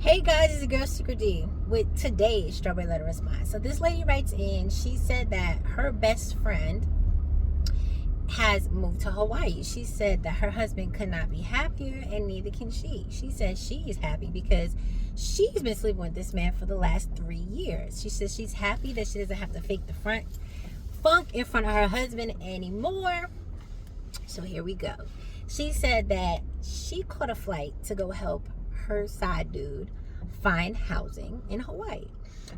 Hey guys, it's your girl SeekretD with today's Strawberry Letter Response. So this lady writes in, she said that her best friend has moved to Hawaii. She said that her husband could not be happier and neither can she. She said she is happy because she's been sleeping with this man for the last 3 years. She says she's happy that she doesn't have to fake the funk in front of her husband anymore. So here we go. She said that she caught a flight to go help her side dude find housing in Hawaii.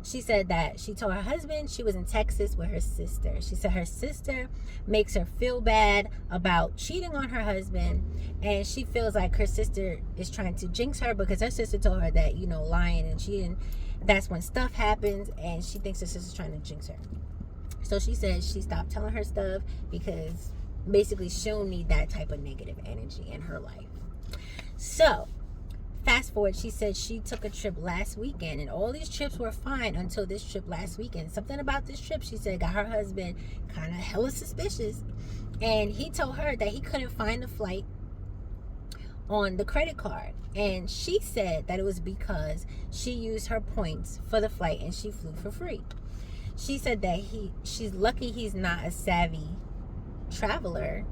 She said that she told her husband she was in Texas with her sister. She said her sister makes her feel bad about cheating on her husband, and she feels like her sister is trying to jinx her because her sister told her that, lying and cheating, that's when stuff happens, and she thinks her sister's trying to jinx her. So she said she stopped telling her stuff because basically she don't need that type of negative energy in her life. So fast forward, she said she took a trip last weekend, and all these trips were fine until this trip last weekend. Something about this trip, she said, got her husband kind of hella suspicious, and he told her that he couldn't find the flight on the credit card, and she said that it was because she used her points for the flight and she flew for free. She said that she's lucky he's not a savvy traveler,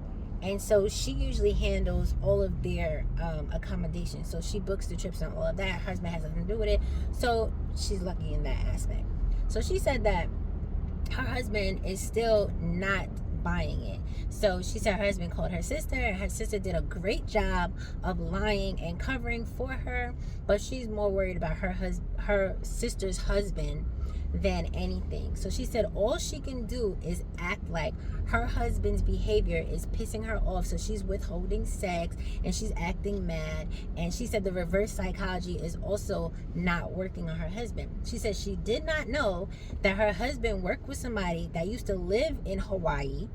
and so she usually handles all of their accommodations. So she books the trips and all of that. Her husband has nothing to do with it, so she's lucky in that aspect. So she said that her husband is still not buying it. So she said her husband called her sister, and her sister did a great job of lying and covering for her, but she's more worried about her sister's husband than anything. So she said all she can do is act like her husband's behavior is pissing her off, so she's withholding sex and she's acting mad. And she said the reverse psychology is also not working on her husband. She said she did not know that her husband worked with somebody that used to live in Hawaii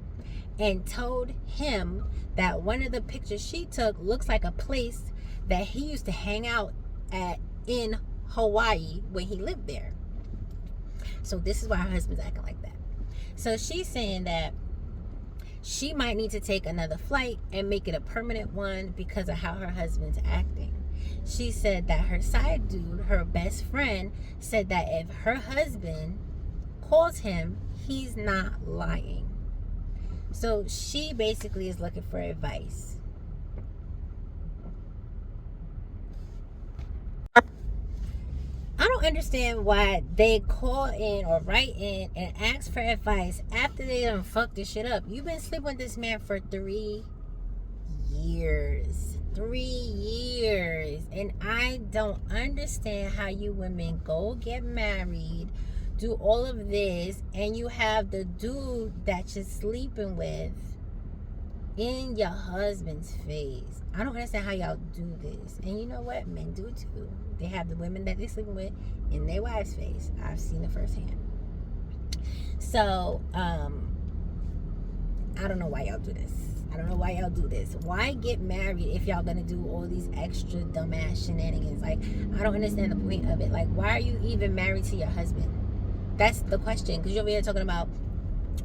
and told him that one of the pictures she took looks like a place that he used to hang out at in Hawaii when he lived there. So this is why her husband's acting like that. So she's saying that she might need to take another flight and make it a permanent one because of how her husband's acting. She said that her side dude, her best friend, said that if her husband calls him, he's not lying. So she basically is looking for advice. I don't understand why they call in or write in and ask for advice after they done fucked this shit up. You've been sleeping with this man for 3 years. 3 years. And I don't understand how you women go get married, do all of this, and you have the dude that you're sleeping with in your husband's face. I don't understand how y'all do this. And you know what? Men do too. They have the women that they're sleeping with in their wife's face. I've seen it firsthand. So, I don't know why y'all do this. I don't know why y'all do this. Why get married if y'all gonna do all these extra dumbass shenanigans? Like, I don't understand the point of it. Like, why are you even married to your husband? That's the question. Because you're over here talking about,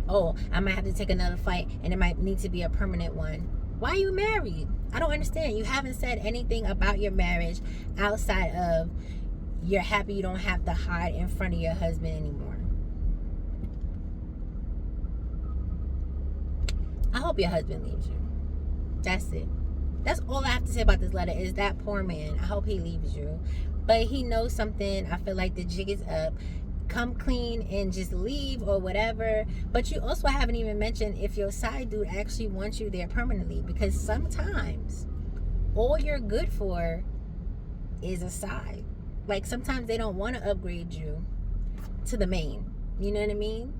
oh, I might have to take another flight and it might need to be a permanent one. Why are you married? I don't understand. You haven't said anything about your marriage outside of you're happy you don't have to hide in front of your husband anymore. I hope your husband leaves you. That's it. That's all I have to say about this letter is that poor man. I hope he leaves you. But he knows something. I feel like the jig is up. Come clean and just leave or whatever. But you also haven't even mentioned if your side dude actually wants you there permanently, because sometimes all you're good for is a side. Like sometimes they don't want to upgrade you to the main. You know what I mean?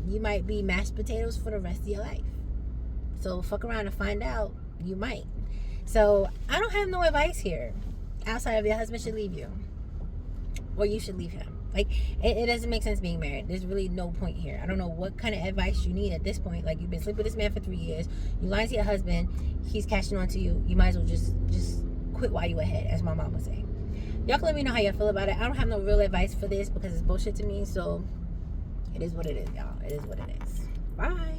You might be mashed potatoes for the rest of your life. So fuck around and find out. You might. So I don't have no advice here outside of your husband should leave you or you should leave him. Like, it doesn't make sense being married. There's really no point here. I don't know what kind of advice you need at this point. Like, you've been sleeping with this man for 3 years. You lying to your husband. He's cashing on to you. You might as well just quit while you ahead, as my mom was saying. Y'all can let me know how y'all feel about it. I don't have no real advice for this because it's bullshit to me. So, it is what it is, y'all. It is what it is. Bye.